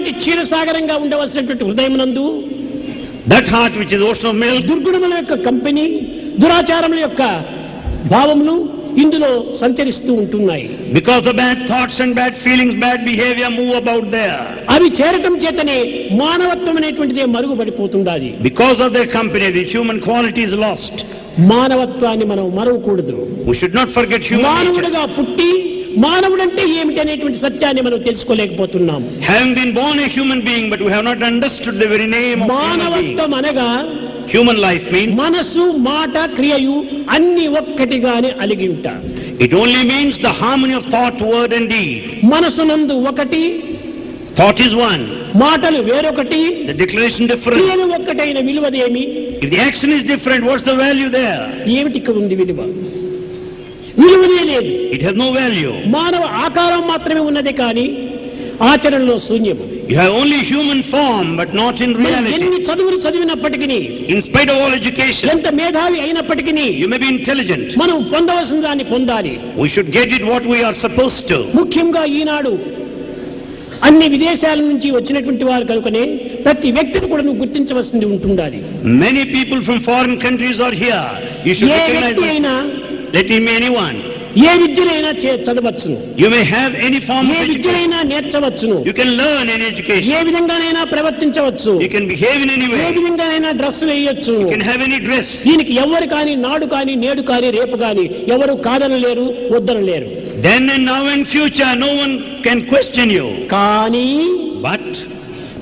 అటువంటి క్షీరసాగరంగా ఉండవలసినటువంటి హృదయమునందు, that heart which is ocean of milk, దుర్గుణముల యొక్క కంపెనీ, దురాచారముల యొక్క భావములు ఇందులో సంచరిస్తూ ఉంటున్నాయి. because the bad thoughts and bad feelings, bad behavior move about there. అవి చేరటం చేతనే మానవత్వం అనేటువంటిదే మరుగుపడిపోతుండాలి. because of their company the human quality is lost. మానవత్వాన్ని మనం మరవకూడదు. we should not forget human nature. మానవుడిగా పుట్టి మానవుడంటే ఏమిటి అనేటువంటి సత్యాన్ని మనం తెలుసుకోలేకపోతున్నాం. having been born a human being, but we have not understood the very name of మానవత్వం అనగా human life means మనసు, మాట, క్రియయు అన్ని ఒక్కటిగానే అలిగింట. it only means the harmony of thought, word and deed. మనసునందు ఒకటి, thought is one, మాటలు వేరొకటి, the declaration different. క్రియలు ఒక్కటైన విలువదేమి? if the action is different, what's the value there? ఏమిటి ఇక్కడ ఉంది విలువ? విలువనే లేదు. it has no value. మానవ ఆకారం మాత్రమే ఉన్నదే కానీ ఆచరణలో శూన్యము. you have only human form but not in reality. ఎన్ని చదువులు చదివినప్పటికీ, in spite of all education, ఎంత మేధావి అయినప్పటికీ, you may be intelligent, మనం పొందవలసిన దాన్ని పొందాలి. we should get it what we are supposed to. ముఖ్యంగా ఈనాడు అన్ని విదేశాల నుంచి వచ్చినటువంటి వారు కనుకనే ప్రతి వ్యక్తిని కూడా నువ్వు గుర్తించవలసింది ఉంటుండాలి. many people from foreign countries are here. you should A recognize వ్యక్తి అయినా, let him be anyone. A విద్యనైనా చదవచ్చును, you may have any form A of education, విద్యనైనా నేర్చవచ్చును, you can learn any education, ఏ విధంగానైనా ప్రవర్తించవచ్చు, you can behave in any A way, విధంగానైనా dress వేయొచ్చు. you can have any dress. దీనికి ఎవరు కానీ, నాడు కానీ, నేడు కానీ, రేపు కానీ ఎవరు కాదనలేరు, వద్దనలేరు. then and now and future no one can question you. కానీ but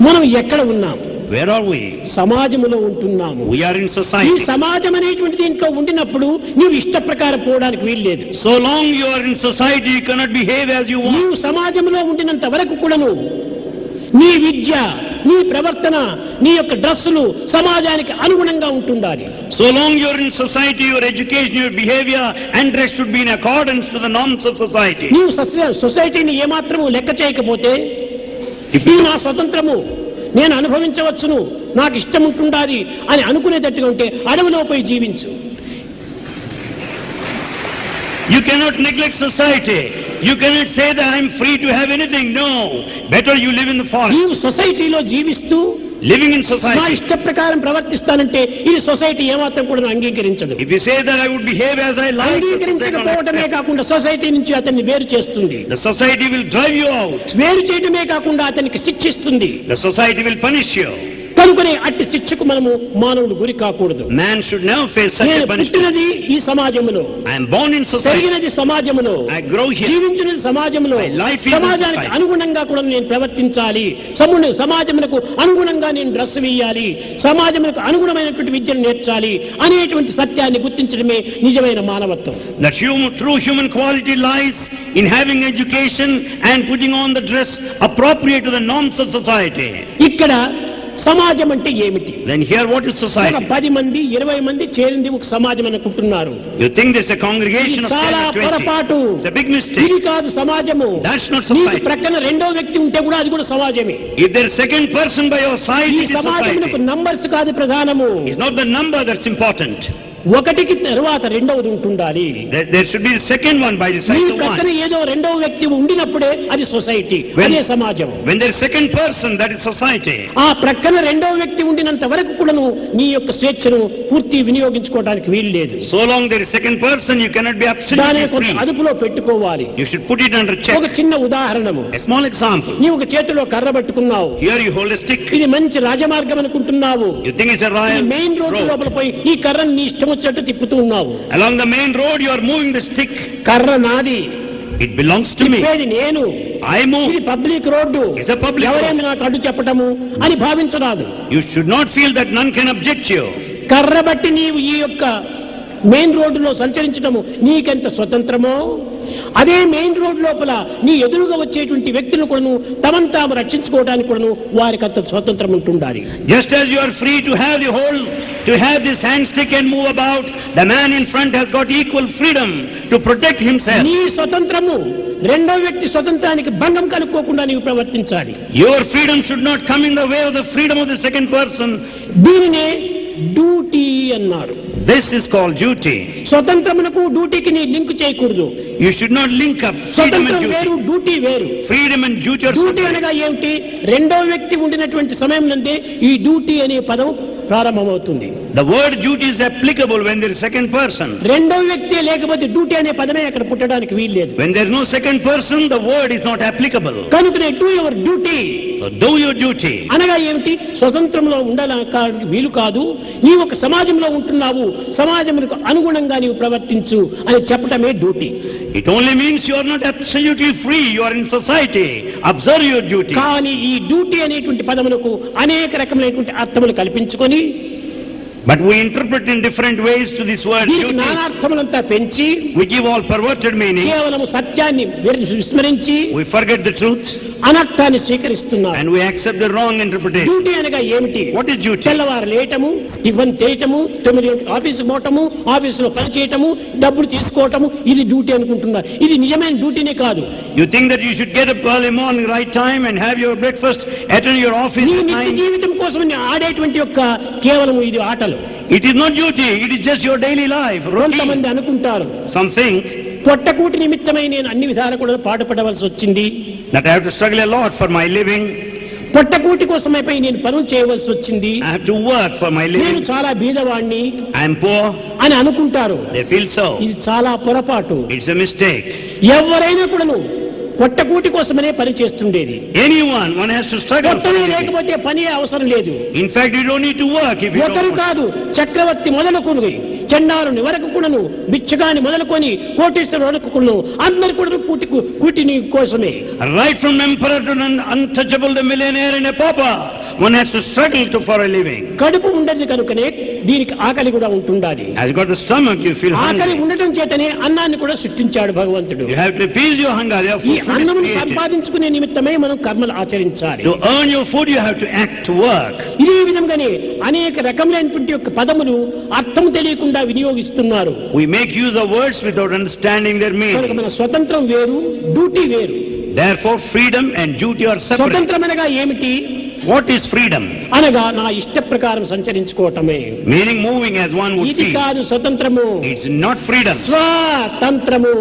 మనం ఎక్కడ ఉన్నాం? where are we? సమాజంలో ఉంటున్నాము. we are in ఈ society. సమాజం అనేటువంటి దీంట్లో ఉండినప్పుడు నీవు ఇష్ట ప్రకారం పోవడానికి వీల్లేదు. so long you are in society you cannot behave as you want. నీవు సమాజంలో ఉండినంత వరకు కూడాను నీ విద్య, నీ ప్రవర్తన, నీ యొక్క డ్రెస్సులు సమాజానికి అనుగుణంగా ఉంటుండాలి. so long you are in society your education, your behavior and dress should be in accordance to the norms of society. నీవు సొసైటీని ఏమాత్రము లెక్క చేయకపోతే, ఇది నా స్వతంత్రము, నేను అనుభవించవచ్చును, నాకు ఇష్టం ఉంటుండాలి అని అనుకునేటట్టుగా ఉంటే అడవిలో పోయి జీవించు. you cannot neglect society. you cannot say that I am free to have anything. no, better you live in the forest. నీవు సొసైటీలో జీవిస్తూ living in నా society, ఇష్ట ప్రకారం ప్రవర్తిస్తానంటే ఇది సొసైటీ ఏమాత్రం కూడా అంగీకరించదు. if you say that I would behave as I like, the society will అంగీకరించకపోవడమే accept. కాకుండా సొసైటీ నుంచి అతన్ని వేరు చేస్తుంది. the society will drive you out. వేరు చేయడమే కాకుండా అతనికి శిక్షిస్తుంది. the society will punish you. కనుకనే అట్టి శిక్షకు మనము మానవుడు గురి కాకూడదు. man should never face such నేను a punishment. పుట్టినది ఈ సమాజంలో, I am born in society, పెరిగినది సమాజంలో, I grow here, జీవించినది సమాజంలో, my life is in సమాజానికి society. అనుగుణంగా కూడా నేను ప్రవర్తించాలి, సమాజమునకు అనుగుణంగా నేను డ్రెస్ వేయాలి, సమాజమునకు అనుగుణమైనటువంటి విద్యను నేర్చాలి అనేటువంటి సత్యాన్ని గుర్తించడమే నిజమైన మానవత్వం. that true human quality lies in having education and putting on the dress appropriate to the norms of society. ఇక్కడ సమాజం అంటే ఏమిటి? then here what is ఒక society? 10 మంది 20 మంది చేరింది ఒక సమాజం అనుకుంటున్నారు. you think there's a congregation of 10 చాలా or 20. పొరపాటు. it's a big mistake. ఇది కాదు సమాజము. that's not నీకు society. ప్రక్కన రెండో వ్యక్తి ఉంటే కూడా అది కూడా సమాజమే. if there's second person by your side, ఈ it is సమాజమునకు society. నంబర్స్ కాదు ప్రధానము. it's not the number that's important. ఒకటికి తర్వాత రెండవది ఉంటుండాలి. there should be the second one by the నీ side of ప్రక్కన one. ఏదో రెండవ వ్యక్తి ఉండినప్పుడే అది సొసైటీ, అదే సమాజం. when there's second person, that is society. ఆ ప్రక్కన రెండవ వ్యక్తి ఉండినంత వరకు కూడాను నీ యొక్క స్వేచ్ఛను పూర్తి వినియోగించుకోవడానికి వీలు లేదు. so long there is second person you cannot be దాన్ని absolutely కొంత free. అదుపులో పెట్టుకోవాలి. you should put it under check. ఒక చిన్న ఉదాహరణము, a small example. నీ ఒక చేతిలో కర్ర పట్టుకున్నావు, here you hold a stick. ఇది మంచి రాజమార్గం అనుకుంటున్నావు, you think it's a royal main road road. లోపల పోయి ఈ కర్రను నీ ఇష్టం వచ్చినట్టు తిప్పుతూ ఉన్నావు. along the main road you are moving the stick. కర్ర నాది, it belongs to me. తిప్పేది నేను, I move. ఇది public road, It's a public ఎవరేమి నాకు అడ్డు చెప్పటము అని భావించరాదు. you should not feel that none can object you. కర్ర బట్టి నీవు ఈ యొక్క మెయిన్ రోడ్డులో సంచరించడము నీకెంత స్వతంత్రమో, అదే మెయిన్ రోడ్ లోపల నీ ఎదురుగా వచ్చేటువంటి వ్యక్తులను కూడాను తమను తాము రక్షించుకోవడానికి కూడాను వారికి అంత స్వతంత్రం ఉంటుండాలి. just as you are free to have this hand stick and move about, the man in front has got equal freedom to protect himself. నీ స్వతంత్రము రెండో వ్యక్తి స్వతంత్రానికి భంగం కలుక్కోకుండా నీవు ప్రవర్తించాలి. your freedom should not come in the way of the freedom of the second person. దీనినే duty అన్నారు. This is called duty. స్వతంత్రమునకు డ్యూటీకి నీ లింక్ చేయకూడదు. You should not link up freedom స్వతంత్రం and వేరు, duty. డ్యూటీ వేరు. Freedom and duty are duty separate. అనగా ఏమిటి? రెండో వ్యక్తి ఉండినటువంటి సమయం నందే ఈ డ్యూటీ అనే పదం ప్రారంభమవుతుంది. The word duty is applicable when there is second person. రెండో వ్యక్తి లేకపోతే డ్యూటీ అనే పదమే అక్కడ పుట్టడానికి వీల్లేదు. When there is no second person, the word is not applicable. కనుకనే do your duty So do your duty. అనగా ఏమిటి? స్వతంత్రంలో ఉండాలని వీలు కాదు. నీవు ఒక సమాజంలో ఉంటున్నావు, సమాజమునకు అనుగుణంగా నీవు ప్రవర్తించు అని చెప్పటమే duty. It only means you are not absolutely free. You are in society. Observe your duty. కానీ ఈ డ్యూటీ అనేటువంటి పదమునకు అనేక రకములైనటువంటి అర్థములు కల్పించుకొని But we interpret in different ways to this word దీనికి duty. నానార్థములంతా పెంచి We give all perverted meaning. కేవలము సత్యాన్ని విస్మరించి We forget the truth అనర్థాన్ని స్వీకరిస్తున్నారు. and we accept the wrong interpretation. Duty అనగా ఏమిటి? What is duty? తెల్లవారు లేయటము, టిఫిన్ చేయటము, 9 గంటలకు ఆఫీసు పోవటము, ఆఫీసులో పని చేయటము, డబ్బులు తీసుకోవటము, ఇది డ్యూటీ అనుకుంటున్నారు. ఇది నిజమైన డ్యూటీనే కాదు. You think that you should get up early morning, right time, and have your breakfast, attend your office నీ at నిత్య 9. జీవితం కోసం నీ ఆడేటువంటి యొక్క కేవలం ఇది ఆటలు. It is not duty. It is just your daily life. Routine. కొంతమంది అనుకుంటారు Something పొట్టకూటి నిమిత్తమై నేను అన్ని విధాలు కూడా పాటుపడవలసి వచ్చింది, that I have to struggle a lot for my living. పొట్టకూటి కోసమైపై నేను పనులు చేయవలసి వచ్చింది, I have to work for my నేను living. చాలా బీదవాణ్ణి I am poor. అని అనుకుంటారు. They feel so. ఇది చాలా పొరపాటు. It's a mistake. ఎవరైనా కూడాను పొట్టకూటి కోసమనే పని చేస్తుండేది. One has to struggle for పొట్టనే living. లేకపోతే పని అవసరం లేదు. In fact, you don't need to work if you ఒకరు don't want. కాదు, చక్రవర్తి మొదలుకొని చండాలుని వరకు కూడాను, బిచ్చగాని మొదలుకొని కోటేశ్వరు వరకు కూడాను అందరు కూడా కూటిని కోసమే. Right from emperor to an untouchable, the millionaire and a pauper, one has to struggle for a living. కడుపు ఉండదు కనుకనే దీనికి ఆకలి కూడా ఉంటుండాలి. As you got the stomach, you feel ఆకలి hungry. ఉండటం చేతనే అన్నాన్ని కూడా సృష్టించాడు భగవంతుడు. You have to appease your hunger. Therefore, ఈ food is అన్నమును created. సంపాదించుకునే నిమిత్తమే మనం కర్మలు ఆచరించాలి. To earn your food, you have to act, to work. ఇదే విధంగానే అనేక రకములైనటువంటి యొక్క పదములు అర్థం తెలియకుండా వినియోగిస్తున్నారు. We make use of words without understanding their కనుక meaning. మన స్వతంత్రం వేరు, డ్యూటీ వేరు. Therefore, freedom and duty are separate. స్వతంత్రం అనగా ఏమిటి? What is freedom? అనగా నా ఇష్ట ప్రకారం సంచరించుకోవటమే. Meaning moving as one would ఇది feel. కాదు స్వతంత్రము. It's not freedom. స్వతంత్రము,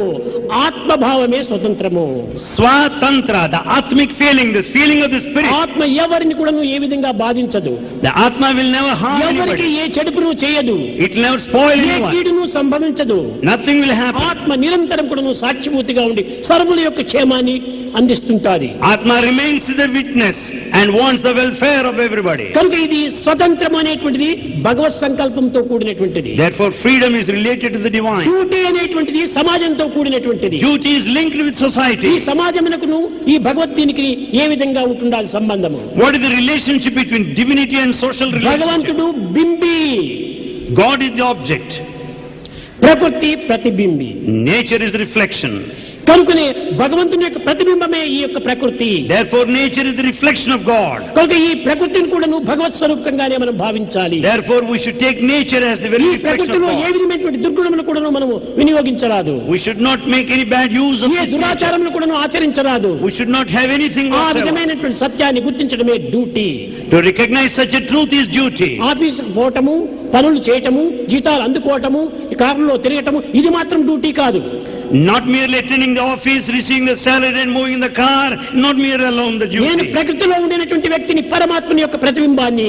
ఆత్మభావమే స్వతంత్రము. Swatantra, the atmic feeling, the feeling of the spirit. ఆత్మ ఎవరిని కూడా ఏ విధంగా బాధించదు. The Atma will never harm ఎవరికి anybody. ఏ చెడుపును చేయదు, It will never spoil A anyone. కీడును సంభవించదు. Nothing will happen. ఆత్మ నిరంతరం కూడా సాక్షిభూతిగా ఉండి సర్వుల యొక్క క్షేమాన్ని అందిస్తుంటాది. Atma remains as a witness and wants the welfare of everybody. కనుక ఇది స్వతంత్రం అనేటువంటిది భగవత్ సంకల్పంతో కూడినటువంటిది. Therefore, freedom is related to the divine. Duty అనేటువంటిది సమాజంతో కూడినటువంటిది. Duty is linked with ఈ society. సమాజమునకును ఈ భగవద్గీనికి ఏ విధంగా ఉంటుండాలి సంబంధము? What is the relationship between divinity and social relationship? భగవంతుడు బింబి, God is the object. ప్రకృతి ప్రతిబింబి. Nature is reflection. కనుకనే భగవంతుని యొక్క ప్రతిబింబమే ఈ యొక్క ప్రకృతి. Therefore, nature is the reflection of God. కనుక ఈ ప్రకృతిని కూడాను భగవత్ స్వరూపంగానే మనం భావించాలి. Therefore, we should take nature as the very ఈ reflection of ప్రకృతిలో ఏ God. విధమైనటువంటి దుర్గుణములు కూడాను మనము వినియోగించరాదు. We should not make any bad use of A this nature. దురాచారములు కూడాను ఆచరించరాదు. We should not have anything ఆ whatsoever. విధమైనటువంటి సత్యాన్ని గుర్తించడమే duty. To recognize such a truth is duty. ఆఫీసుకు పోవటము, పనులు చేయటము, జీతాలు అందుకోవటము, ఈ కారులో తిరగటము, ఇది మాత్రం డ్యూటీ కాదు. Not merely attending the office, receiving the salary and moving in the car, not merely alone the నేను duty. ప్రకృతిలో ఉండినటువంటి వ్యక్తిని, పరమాత్మని యొక్క ప్రతిబింబాన్ని,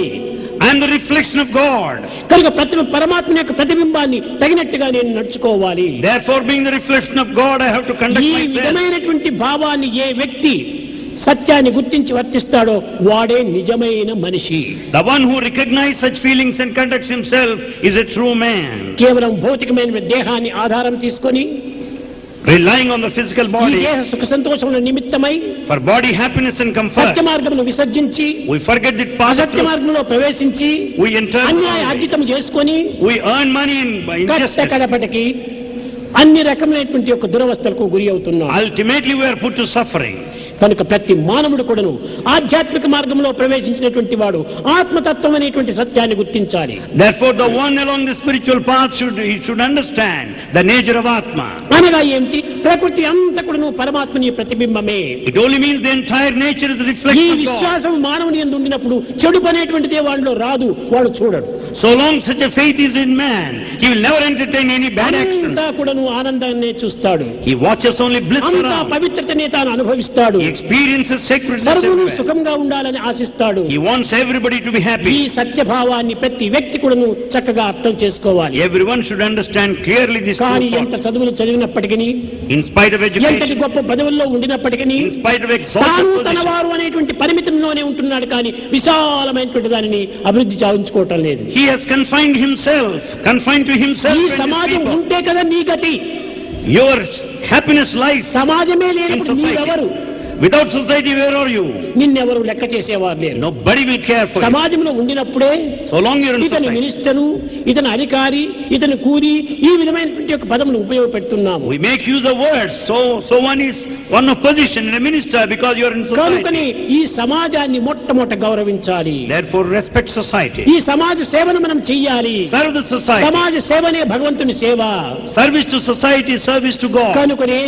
I am the reflection of God. కనుక పరమాత్మని యొక్క ప్రతిబింబాన్ని తగినట్టుగా నేను నడుచుకోవాలి. Therefore, being the reflection of God, I have to conduct ఈ myself. విధమైనటువంటి భావాన్ని ఏ వ్యక్తి సత్యాన్ని గుర్తించి వర్తిస్తాడో వాడే నిజమైన మనిషి. The one who recognizes such feelings and conducts himself is a true man. కేవలం భౌతికమైన దేహాన్ని ఆధారం తీసుకొని Relying on the physical ఈ body దేహ సుఖ సంతోషముల నిమిత్తమై for body happiness and comfort, సత్య మార్గమును విసర్జించి we forget the path of అసత్య truth. మార్గంలో ప్రవేశించి We enter అన్యాయ wrongly. అర్జితం చేసుకొని We earn money in by injustice. కడపటికి అన్ని రకములైనటువంటి యొక్క దురవస్థలకు గురి అవుతున్నాం. Ultimately, we are put to suffering. కనుక ప్రతి మానవుడు కూడాను ఆధ్యాత్మిక మార్గంలో ప్రవేశించినటువంటి వాడు ఆత్మతత్వం అనేటువంటి సత్యాన్ని గుర్తించాలి. Therefore, the one along the spiritual path should understand the nature of Atma. అనగా ఏమిటి? ప్రకృతి అంతా కూడా పరమాత్మని ప్రతిబింబమే. It only means the entire nature is a ఈ reflection of God. విశ్వాసం మానవుని యందు ఉండినప్పుడు చెడు పనేటువంటిదే వాడిలో రాదు, వాడు చూడడు. So long such a faith is in man, he will never entertain any bad action. అంతా కూడా ఆనందాన్నే చూస్తాడు. He watches only bliss అంతా around. పవిత్రతనే తాను అనుభవిస్తాడు. He experiences sacredness సర్వులు everywhere. సుఖంగా ఉండాలని ఆశిస్తాడు. He wants everybody to be ఈ happy. సత్యభావాన్ని ప్రతి వ్యక్తి కూడా చక్కగా అర్థం చేసుకోవాలి. Everyone should understand clearly this కానీ truth. ఎంత చదువులు చదివినప్పటికీ, In spite of ఎంతటి education, గొప్ప పదవుల్లో ఉండినప్పటికీ, in spite of తాను exalted తన position, వారు అనేటువంటి పరిమితంలోనే ఉంటున్నాడు, కానీ విశాలమైనటువంటి దానిని అభివృద్ధి చావించుకోవటం లేదు. he has confined to himself ఈ and his సమాజం people. ఉంటే కదా నీ గతి. Your happiness lies సమాజమే in లేనప్పుడు society. నీవెవరు? Without society, where are you? నిన్నెవరు లెక్క చేసేవారు లేరు. Nobody will care for you. సమాజంలో ఉండినప్పుడే So long you're in ఇతను society. మినిస్టరు, ఇతను అధికారి, ఇతను కూలి, ఈ విధమైనటువంటి యొక్క పదములు ఉపయోగపెడుతున్నాము. We make use of words. So one is one of position and a minister because you're in కనుకని society. ఈ సమాజాన్ని మొట్టమొదట గౌరవించాలి. Therefore respect society. ఈ సమాజ సేవను మనం చెయ్యాలి. Serve the society. సమాజ సేవనే భగవంతుని సేవ. Service to society, service to God. కనుకనే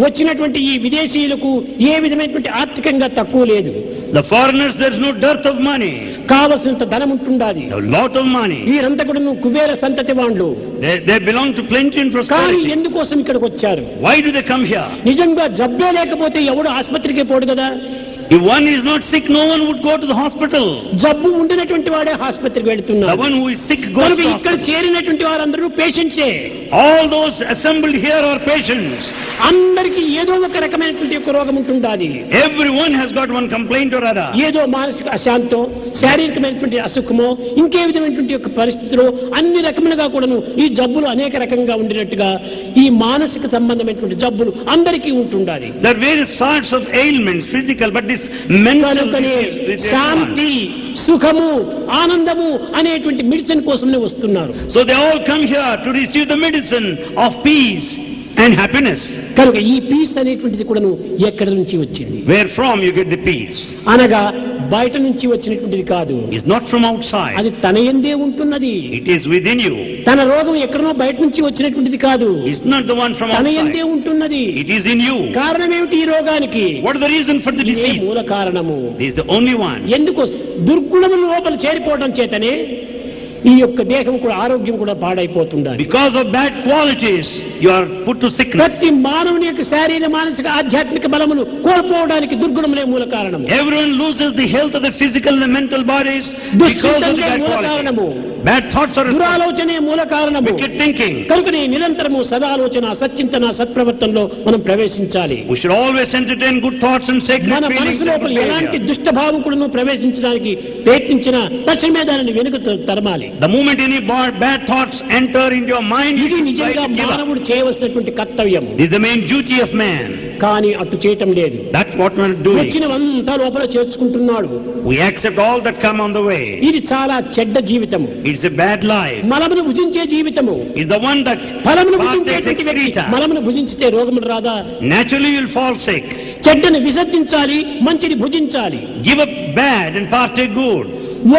వచ్చినటువంటి ఈ విదేశీయులకు ఏ విధమైనటువంటి ఆర్థికంగా తక్కువ లేదు. The foreigners, there's no dearth of money. కావలసినంత ధనం ఉంటుండాది. A lot of money. వీరంతా కూడా కుబేర సంతతి వాళ్ళు. They belong to plenty and కానీ prosperity. ఎందుకోసం ఇక్కడికి వచ్చారు? Why do they come here? నిజంగా జబ్బే లేకపోతే ఎవడు ఆసుపత్రికి పోడు కదా. If one is not sick, no one would go to the hospital. జబ్బు ఉండినటువంటి వాడే ఆసుపత్రికి The వెళుతున్నారు. one who is sick goes కనుక to ఇక్కడ hospital. చేరినటువంటి వారందరూ పేషెంట్సే. All those assembled here are patients. అందరికి ఏదో ఒక రకమైనటువంటి ఒక రోగం ఉంటుండాది. Everyone has got one complaint or other. ఏదో మానసిక అశాంతో, శారీరకమైనటువంటి అసుఖమో, ఇంకే విధమైనటువంటి యొక్క పరిస్థితుల్లో అన్ని రకములుగా కూడాను ఈ జబ్బులు అనేక రకంగా ఉండినట్టుగా ఈ మానసిక సంబంధమైనటువంటి జబ్బులు అందరికీ ఉంటుండాది. There are various sorts of ailments, physical, but this mental కనుకనే disease with everyone. శాంతి, సుఖము, ఆనందము అనేటువంటి మెడిసిన్ కోసమే వస్తున్నారు. So they all come here to receive the medicine of peace and happiness. కనుక ఈ పీస్ అనేటువంటిది కూడాను ఎక్కడి నుంచి వచ్చింది? Where from you get the peace? అనగా బయట నుంచి వచ్చినటువంటిది కాదు. It's not from outside. అది తన యందే ఉంటున్నది. It is within you. తన రోగం ఎక్కడనో బయట నుంచి వచ్చినటువంటిది కాదు. It's not the one from తన యందే outside. ఉంటున్నది. It is in you. కారణం ఏమిటి ఈ రోగానికి? What is the reason for the ఇదే disease? మూల కారణము. This is the only one. ఎందుకు? దుర్గుణముల లోపల చేరిపోవడం చేతనే ఈ యొక్క దేహం కూడా, ఆరోగ్యం కూడా పాడైపోతుండాలి. Because of bad qualities, you are put to sickness. ప్రతి మానవుని యొక్క శారీరక, మానసిక, ఆధ్యాత్మిక బలమును కోల్పోవడానికి దుర్గుణములే మూల కారణము. Everyone loses the health of the physical and the mental bodies because of the దుశ్చింతనే bad మూల qualities. కారణము. Bad thoughts are దురాలోచనే మూల కారణము. wicked thinking. కనుకనే నిరంతరము సదాలోచన, సచ్చింతన, సత్ప్రవర్తనలో మనం ప్రవేశించాలి. We should always entertain good thoughts and sacred మన feelings మనసు and లోపల good ఎలాంటి behavior. దుష్ట భావకుడును ప్రవేశించడానికి ప్రయత్నించిన తక్షణమే దానిని వెనుక తరమాలి. The moment any bad thoughts enter into your mind, you ఇది should try నిజంగా to give up. మానవుడు చేయవలసినటువంటి కర్తవ్యం. This is the main duty of man. కానీ అటు చేయటం లేదు. That's what we're doing. వచ్చినవంతా లోపల చేర్చుకుంటున్నాడు. We accept all that come on the way. ఇది చాలా చెడ్డ జీవితము. It's a bad life. మలమును భుజించే జీవితము. It's the one that ఫలమును partakes భుజించేటువంటి వ్యక్తి excreta. మలమును భుజించితే రోగములు రాదా? Naturally you'll fall sick. చెడ్డను విసర్జించాలి, మంచిని భుజించాలి. Give up bad and partake good.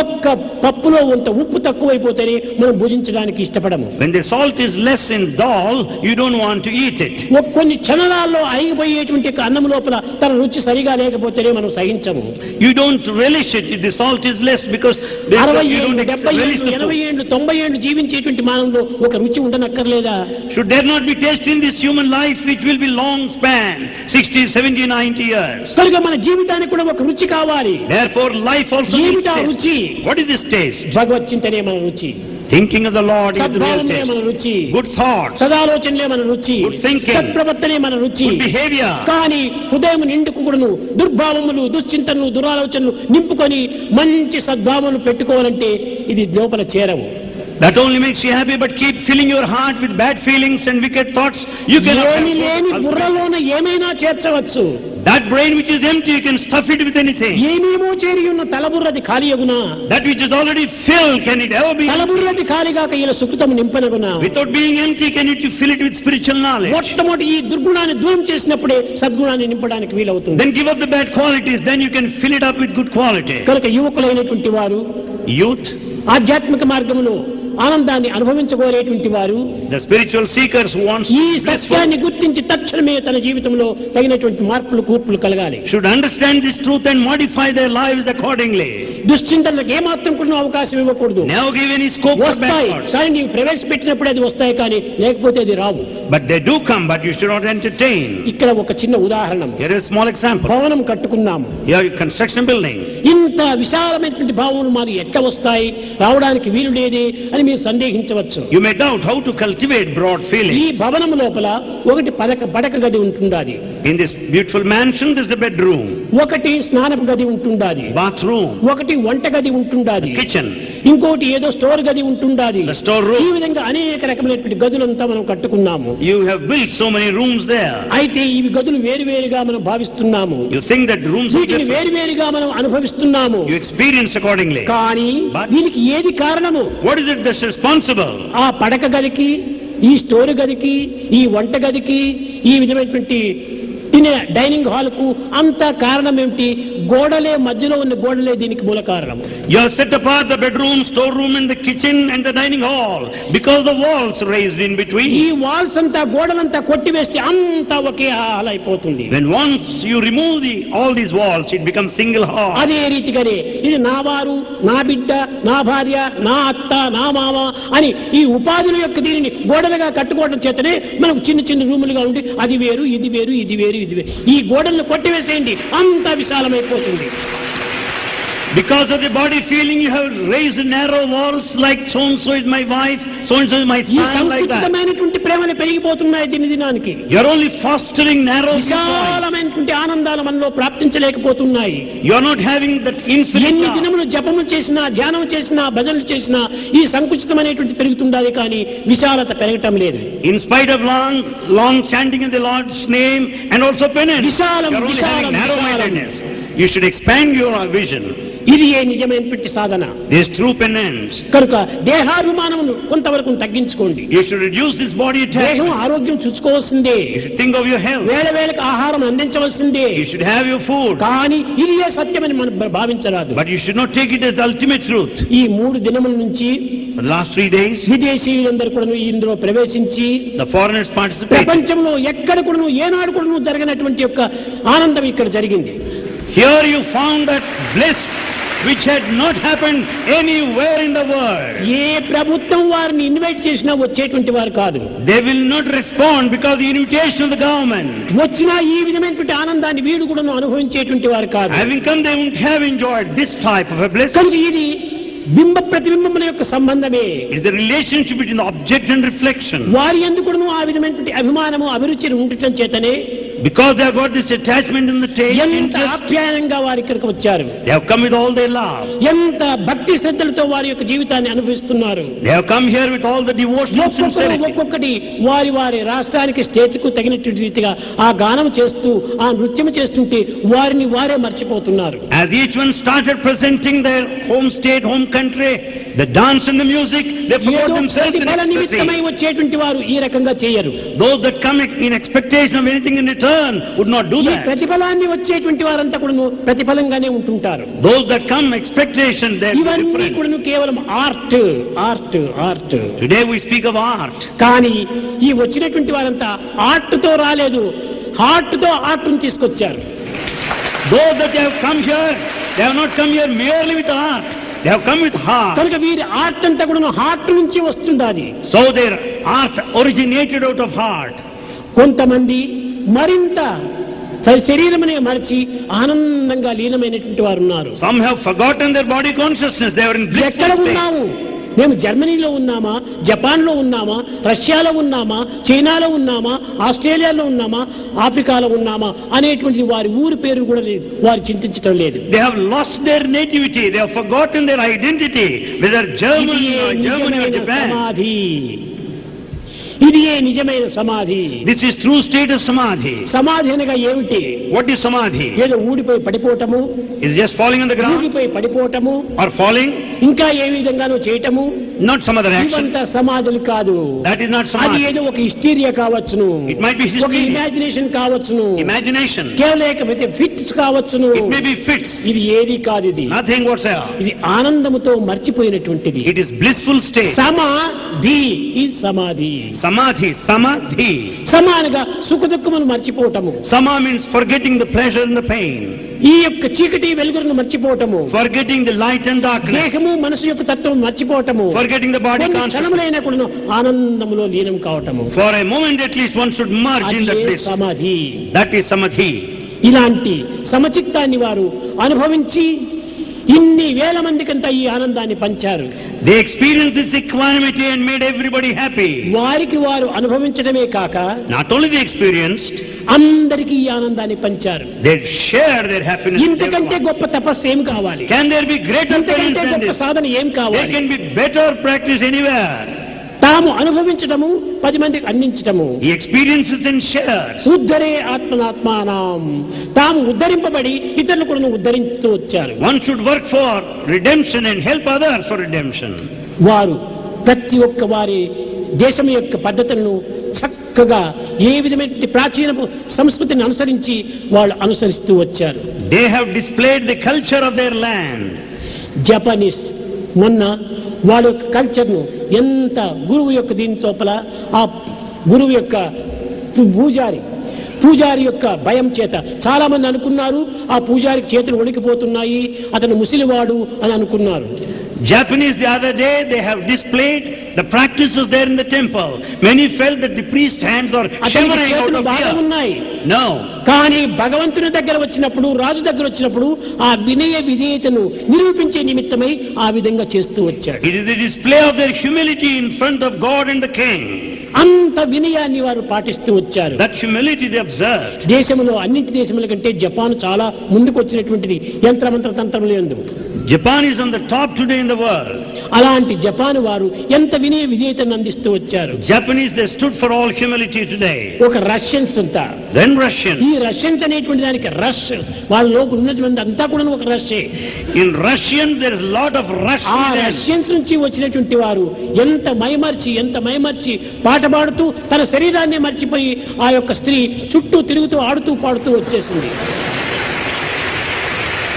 ఒక్క పప్పులో కొంత ఉప్పు తక్కువైపోతేనే మనం భుజించడానికి ఇష్టపడము. When the salt is less in dal, you don't want to eat it. కొన్ని క్షణాల్లో అయిపోయేటువంటి అన్నం లోపల తన రుచి సరిగా లేకపోతేనే మనం సహించము. You don't relish it if the salt is less because 60 you ఏళ్ళు, don't 70 relish ఏళ్ళు, the 80 food. ఏళ్ళు, 90 ఏళ్ళు జీవించేటువంటి మానవులో ఒక రుచి ఉండనక్కర్లేదా? Should there not be taste in this human life which will be long span, 60, 70, 90 years? కనుక మన జీవితానికి కూడా ఒక రుచి కావాలి. Therefore life also needs జీవిత taste. రుచి. What is this taste? భగవత్ చింతనే మన రుచి. Thinking of the Lord is the real సద్భావనే మన taste. రుచి. Good thoughts, సదాలోచనలే మన రుచి. Good thinking. సత్ప్రవర్తనే మన రుచి. good behavior. కానీ హృదయం నిండుకు కూడాను దుర్భావములు, దుశ్చింతనలు, దురాలోచనలు నింపుకొని మంచి సద్భావములు పెట్టుకోవాలంటే ఇది లోపల చేరవు. That only makes you happy, but keep filling your heart with bad feelings and wicked thoughts. You cannot ఏమి లేని have బుర్రలోన ఏమైనా చేర్చవచ్చు. that brain which is empty, you can stuff it with anything. ఏమేమో చేరి ఉన్న తలబుర్రది ఖాళీయగునా? That which is already filled, can it ever be? తలబుర్రది ఖాళీగాక ఇలా సుకృతం నింపనగునా? Without being empty, can you fill it with spiritual knowledge? మొట్టమొదటి ఈ దుర్గుణాన్ని దూరం చేసినప్పుడే సద్గుణాన్ని నింపడానికి వీలవుతుంది. Then give up the bad qualities, then you can fill it up with good quality. కనుక యువకులైనటువంటి వారు Youth, ఆధ్యాత్మిక మార్గములో ఆనందాన్ని అనుభవించుకోలేటువంటి వారు The spiritual seekers who wants ఈ blissful సత్యాన్ని గుర్తించి తక్షణమే తన జీవితంలో తగినటువంటి మార్పులు కూర్పులు కలగాలి. should understand this truth and modify their lives accordingly. దుశ్చింతనలకు ఏమాత్రం కూడా అవకాశం ఇవ్వకూడదు. Never give any scope for bad వస్తాయి thoughts. కానీ నీవు ప్రవేశపెట్టినప్పుడు అది వస్తాయి కానీ లేకపోతే అది రావు. But they do come, but you should not entertain. ఇక్కడ ఒక చిన్న ఉదాహరణ. Here is a small example. భవనం కట్టుకున్నాము. Here you construction building. ఇంత విశాలమైనటువంటి భవనం మరి ఎట్లా వస్తాయి, రావడానికి వీలు లేదే అని మీరు సందేహించవచ్చు. You may doubt how to cultivate broad ఈ feelings. భవనం లోపల ఒకటి పడక గది ఉంటుండాది. In this beautiful mansion there is a bedroom, ఒకటి స్నానపు గది ఉంటుండాది. bathroom, ఒకటి వంట గది ఉంటుండాది. kitchen, ఇంకోటి ఏదో స్టోర్ గది ఉంటుండాది. the store ఈ room. విధంగా అనేక రకమైనటువంటి గదులంతా మనం కట్టుకున్నాము. You have built so many rooms there. అయితే ఇవి గదులు వేరువేరుగా మనం భావిస్తున్నాము. You think that rooms are వీటిని different. వేరువేరుగా మనం అనుభవిస్తున్నాము. You experience accordingly. కానీ But- దీనికి ఏది కారణము? What is it that's responsible? ఆ పడక గదికి, ఈ స్టోర్ గదికి, ఈ వంట గదికి, ఈ విధమైనటువంటి తినే డైనింగ్ హాల్ కు అంతా కారణం ఏమిటి? గోడలే, మధ్యలో ఉన్న గోడలే దీనికి మూల కారణం. You have set apart the bedroom, storeroom and the kitchen and the dining hall because the walls raised in ఈ between. వాల్స్ అంతా, గోడలంతా కొట్టివేస్తే అంతా ఒకే హాల్ అయిపోతుంది. When once you remove all these walls, it becomes single hall. అదే రీతిగానే ఇది నా వారు, నా బిడ్డ, నా భార్య, నా అత్త, నా మామ అని ఈ ఉపాధుల యొక్క దీనిని గోడలుగా కట్టుకోవడం చేతనే మనకు చిన్న చిన్న రూములుగా ఉండి అది వేరు, ఇది వేరు, ఇది వేరు, ఇది వేరు. ఈ గోడలను కొట్టివేసేయండి, అంతా విశాలమైపోతుంది. Because of the body feeling, you have raised narrow walls like so and so is my wife, so and so is my ఈ son, like that. సంకుచితమైనటువంటి ప్రేమలు పెరిగిపోతున్నాయి దినానికి. You are only fostering narrow viewpoint. విశాలమైనటువంటి ఆనందాలు మనలో ప్రాప్తించలేకపోతున్నాయి. You are not having that infinite ఎన్ని love. దినములు జపములు చేసినా, ధ్యానం చేసినా, భజనలు చేసినా ఈ సంకుచితమైనటువంటి పెరుగుతుండాలి కానీ విశాలత పెరగటం లేదు. In spite of long chanting in the Lord's name and also penance, Visalam, you are only visalam, having narrow-mindedness. visalam. You should expand your vision. ఇది ఏ నిజమైనటువంటి సాధన. This is true penance. కనుక దేహాభిమానమును కొంతవరకు తగ్గించుకోండి. You should reduce this body దేహం attachment. ఆరోగ్యం చూసుకోవాల్సిందే. You should think of your health. వేళ వేళకు ఆహారం అందించవలసిందే. You should have your food. కానీ ఇది ఏ సత్యమని మనం భావించరాదు. But you should not take it as the ultimate truth. ఈ 3 దినముల నుంచి For the last 3 days, విదేశీయులందరూ కూడా ఇందులో ప్రవేశించి the foreigners participated. ప్రపంచంలో ఎక్కడ కూడా ఏనాడు కూడా జరగనటువంటి యొక్క ఆనందం ఇక్కడ జరిగింది. Here you found that bliss which had not happened anywhere in the world. ఏ ప్రభుత్వం వారిని ఇన్వైట్ చేసినా వచ్చేటువంటి వారు కాదు. They will not respond because the invitation of the government. వచ్చినా ఈ విధమైనటువంటి ఆనందాన్ని వీడు కూడా అనుభవించేటువంటి వారు కాదు. Having come, they wouldn't have enjoyed this type of a bliss. కనుక ఇది బింబ ప్రతిబింబముల యొక్క సంబంధమే. It's the relationship between the object and reflection. వారి ఎందుకును ఆ విధమైనటువంటి అభిమానము, అభిరుచి ఉండటం చేతనే Because they have got this attachment in the taste, ఎంత interest, ఆప్యాయంగా వారి ఇక్కడికి వచ్చారు. they have come with all their love. ఎంత భక్తి శ్రద్ధలతో వారి యొక్క జీవితాన్ని అనుభవిస్తున్నారు. They have come here with all the devotion and sincerity. ఒక్కొక్కటి వారి వారి రాష్ట్రానికి, స్టేట్ కు తగినటువంటి రీతిగా ఆ గానం చేస్తూ, ఆ నృత్యం చేస్తుంటే వారిని వారే మర్చిపోతున్నారు. As each one started presenting their home state, home country, the dance and the music, they forgot ఏదో themselves in ప్రతిఫల నిమిత్తమై ecstasy. వచ్చేటువంటి వారు ఈ రకంగా చేయరు. Those that come in expectation of anything in return would not do ఈ that. ప్రతిఫలాన్ని వచ్చేటువంటి వారంతా కూడా ప్రతిఫలంగానే ఉంటుంటారు. Those that come expectation, they are ఇవన్నీ different. కూడా కేవలం art art art. Today we speak of art. కానీ ఈ వచ్చినటువంటి వారంతా ఆర్ట్ తో రాలేదు, హార్ట్ తో ఆర్ట్ ని తీసుకొచ్చారు. Those that have come here, they have not come here merely with art. They have come with heart. కనుక వీరి ఆర్ట్ అంతా కూడా హార్ట్ నుంచి వస్తుండాది. So their art originated out of heart. కొంతమంది మరింత శరీరమనే మరిచి ఆనందంగా లీనమైనటువంటి వారు ఉన్నారు. Some have forgotten their body consciousness. They are in ఎక్కడ blissful state. ఉన్నాము? మేము జర్మనీలో ఉన్నామా, జపాన్లో ఉన్నామా, రష్యాలో ఉన్నామా, చైనాలో ఉన్నామా, ఆస్ట్రేలియాలో ఉన్నామా, ఆఫ్రికాలో ఉన్నామా అనేటువంటి వారి ఊరి పేరు కూడా వారు చింతించడం లేదు. They have lost their nativity. They have forgotten their identity. Whether Germany or Japan. సమాధి. ఇది ఏ నిజమైన సమాధి. This is true state of samadhi. సమాధి అనగా ఏమిటి? What is samadhi? ఏదో ఊడిపోయి పడిపోవటము, Is just falling on the ground ఊగిపోయి పడిపోవటము, or falling? ఇంకా ఏ విధంగానో చేయటము, not some other action. ఇవంతా సమాధులు కాదు. That is not అది samadhi. ఏదో ఒక హిస్టీరియా కావచ్చును, It might be ఒక hysteria, ఇమాజినేషన్ కావచ్చును, imagination. కేవలం ఫిట్స్ కావచ్చును. It may be fits, ఇది ఏది కాదు. ఇది nothing whatsoever. ఇది ఆనందముతో మర్చిపోయినటువంటిది. It is blissful state. సమాధి ఈ సమాధి. Samadhi, samadhi. సమానగా సుఖ దుఃఖమును మర్చిపోవటము, Sama means forgetting the pleasure and the pain, ఈ యొక్క చీకటి వెలుగును మర్చిపోవటము, forgetting the light and darkness, దేహము మనసు యొక్క తత్వం మర్చిపోవటము, forgetting the body కొన్ని consciousness. క్షణములైనా కూడా ఆనందములో లీనం కావటము. For a moment at least one should merge in that అదే bliss. సమాధి. That is samadhi. ఇలాంటి సమచిత్తాన్ని వారు అనుభవించి ఇన్ని వేల మందికంతా ఈ ఆనందాన్ని పంచారు. They experienced this equanimity and made everybody happy. వారికి వారు అనుభవించడమే కాక Not only they experienced, అందరికీ ఈ ఆనందాన్ని పంచారు. they shared their happiness with ఇంతకంటే everyone. గొప్ప తపస్సు ఏం కావాలి? Can there be greater ఇంతకంటే penance than గొప్ప this? సాధన ఏం There కావాలి? can be better practice anywhere. తాము అనుభవించడము, 10 మందికి అందించటము. He experiences and shares. ఉద్ధరే ఆత్మనాత్మానం, తాము ఉద్ధరింపబడి ఇతరులు కూడా ఉద్ధరిస్తూ వచ్చారు. One should work for redemption and help others for redemption. వారు ప్రతి ఒక్క వారి దేశం యొక్క పద్ధతులను చక్కగా ఏ విధమైన ప్రాచీన సంస్కృతిని అనుసరించి వాళ్ళు అనుసరిస్తూ వచ్చారు. They have displayed the culture of their land. Japanese మొన్న వాళ్ళ యొక్క కల్చర్ను ఎంత గురువు యొక్క దీని లోపల ఆ గురువు యొక్క పూజారి యొక్క భయం చేత చాలా మంది అనుకున్నారు ఆ పూజారికి చేతులు వణికిపోతున్నాయి, అతను ముసిలివాడు అని అనుకున్నారు. Japanese the other day, they have displayed the practices there in the temple. Many felt that the priest's hands are అతనికి shivering out చేతులు of బాగా fear. ఉన్నాయి. No. కానీ భగవంతుని దగ్గర వచ్చినప్పుడు, రాజు దగ్గర వచ్చినప్పుడు ఆ వినయ విధేయతను నిరూపించే నిమిత్తమై ఆ విధంగా చేస్తూ వచ్చాడు. It is the display of their humility in front of God and the king. అంత వినయాన్ని వారు పాటిస్తూ వచ్చారు. That humility they observed. దేశంలో అన్నింటి దేశముల కంటే జపాన్ చాలా ముందుకు వచ్చినటువంటిది యంత్రమంత్ర తంత్రములు యందు. Japan is on the top today in the world. అలాంటి జపాన్ వారు ఎంత వినయ విధేయతను అందిస్తూ వచ్చారు. Japanese, they stood for all humility today. ఒక రష్యన్స్ అంతా, Then Russian. ఈ రష్యన్స్ అనేటువంటి దానికి రష్, వాళ్ళ లోపల ఉన్నటువంటి అంతా కూడా ఒక రష్యే. In Russian there is a lot of rush. ఆ in them. రష్యన్స్ నుంచి వచ్చినటువంటి వారు ఎంత మైమర్చి పాట పాడుతూ తన శరీరాన్ని మర్చిపోయి ఆ యొక్క స్త్రీ చుట్టూ తిరుగుతూ ఆడుతూ పాడుతూ వచ్చేసింది.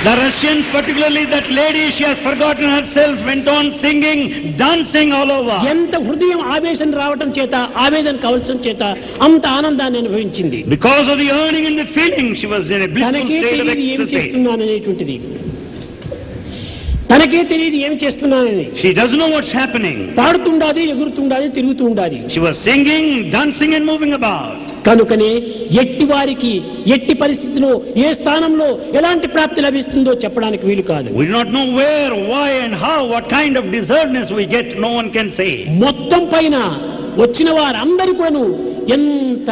The Russians, particularly that lady, she has forgotten herself, went on singing, dancing all over. ఎంత హృదయం ఆవేశం రావటం చేత, ఆవేదన కవచం చేత అంత ఆనందాన్ని అనుభవించింది. Because of the yearning and the feeling, she was in a blissful తనకే state of తెలియదు ఏమి ecstasy. చేస్తున్నాను అనేటువంటిది, తనకే తెలియదు ఏమి చేస్తున్నానని. She doesn't know what's happening. పాడుతుండాది, ఎగురుతుండాది, తిరుగుతూ ఉండాలి. She was singing, dancing and moving about. కనుకనే ఎట్టి వారికి ఎట్టి పరిస్థితిలో ఏ స్థానంలో ఎలాంటి ప్రాప్తి లభిస్తుందో చెప్పడానికి వీలు కాదు. We do not know where, why and how, what kind of deservedness we get, no one can say. మొత్తం పైన వచ్చిన వారందరూ కూడాను ఎంత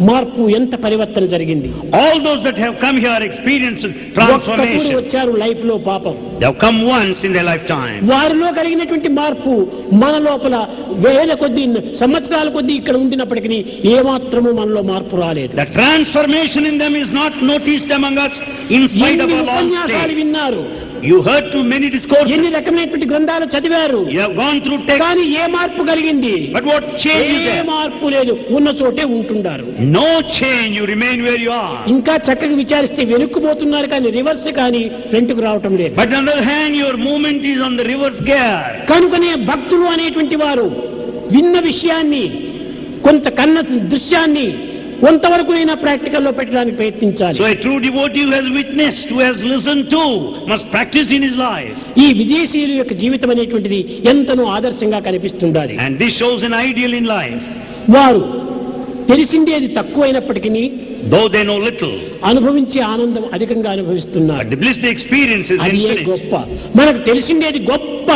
మార్పు, ఎంత పరివర్తన జరిగింది. All those that have come here experienced ఒక్కప్పుడు transformation. వచ్చారు లైఫ్ లో పాపం, They have come once in their lifetime. వారిలో కలిగినటువంటి మార్పు మన లోపల వేల కొద్ది సంవత్సరాల కొద్ది ఇక్కడ ఉండినప్పటికీ ఏమాత్రము మనలో మార్పు రాలేదు. The transformation in them is not noticed among us in spite of ఎన్ని our long ఉపన్యాసాలు stay. విన్నారు, You heard too many ఎన్ని discourses. రకమైనటువంటి గ్రంథాలు చదివారు, You have gone through texts. కానీ ఏ మార్పు కలిగింది? But what change is A there? మార్పు లేదు, ఉన్న చోటే ఉంటున్నారు. No change. You remain where you are. ఇంకా చక్కగా విచారిస్తే వెనుక్కుపోతున్నారు కానీ రివర్స్ కానీ ఫ్రంట్కు రావటం లేదు. But on the other hand, your movement is on the reverse gear. కనుకనే భక్తులు అనేటువంటి వారు విన్న విషయాన్ని, కొంత కన్న దృశ్యాన్ని కొంతవరకు అయినా ప్రాక్టికల్లో పెట్టడానికి ప్రయత్నించాలి. So a true devotee who has witnessed, who has listened to, must practice in his life. ఈ విదేశీయుల యొక్క జీవితం అనేటువంటిది ఎంతనో ఆదర్శంగా కనిపిస్తుండాలి. And this shows an ideal in life. వారు తెలిసిండేది తక్కువైనప్పటికీ Though they know little, అనుభవించే ఆనందం అధికంగా అనుభవిస్తున్నారు. but the bliss they experience is అది ఏ infinite. గొప్ప. మనకు తెలిసిండేది గొప్ప,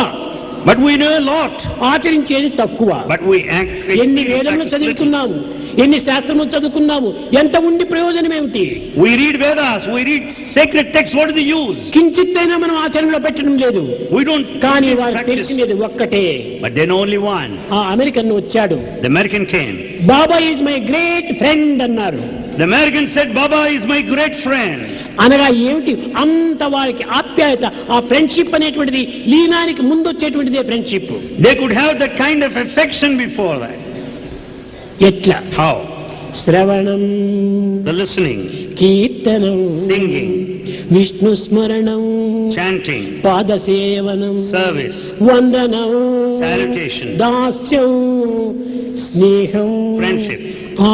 But we know a lot. ఆచరించేది తక్కువ. But we act. ఎన్ని వేదములు చదువుకున్నాము, ఎన్ని శాస్త్రములు చదువుకున్నాము, ఎంత ఉండి ప్రయోజనం ఏమిటి? We read Vedas, we read sacred texts. What is the use? కించిత్తైనా మనం ఆచరణలో పెట్టడం లేదు. We don't. కానీ వారు practice. తెలిసినది ఒక్కటే. But they know only one. ఆ అమెరికన్ వచ్చాడు, The American came. Baba is my great friend అన్నారు. The American said, Baba is my great friend. అనగా ఏమిటి? అంత వారికి ఆప్యాయత, ఆ ఫ్రెండ్షిప్ అనేటువంటిది లీనానికి ముందు వచ్చేటువంటిదే friendship. They could have that kind of affection before that. ఎట్లా? How? శ్రవణం, The listening, కీర్తనం, singing, విష్ణు స్మరణం, chanting, పాదసేవనం, service, వందనం, salutation, దాస్యం, స్నేహం, friendship,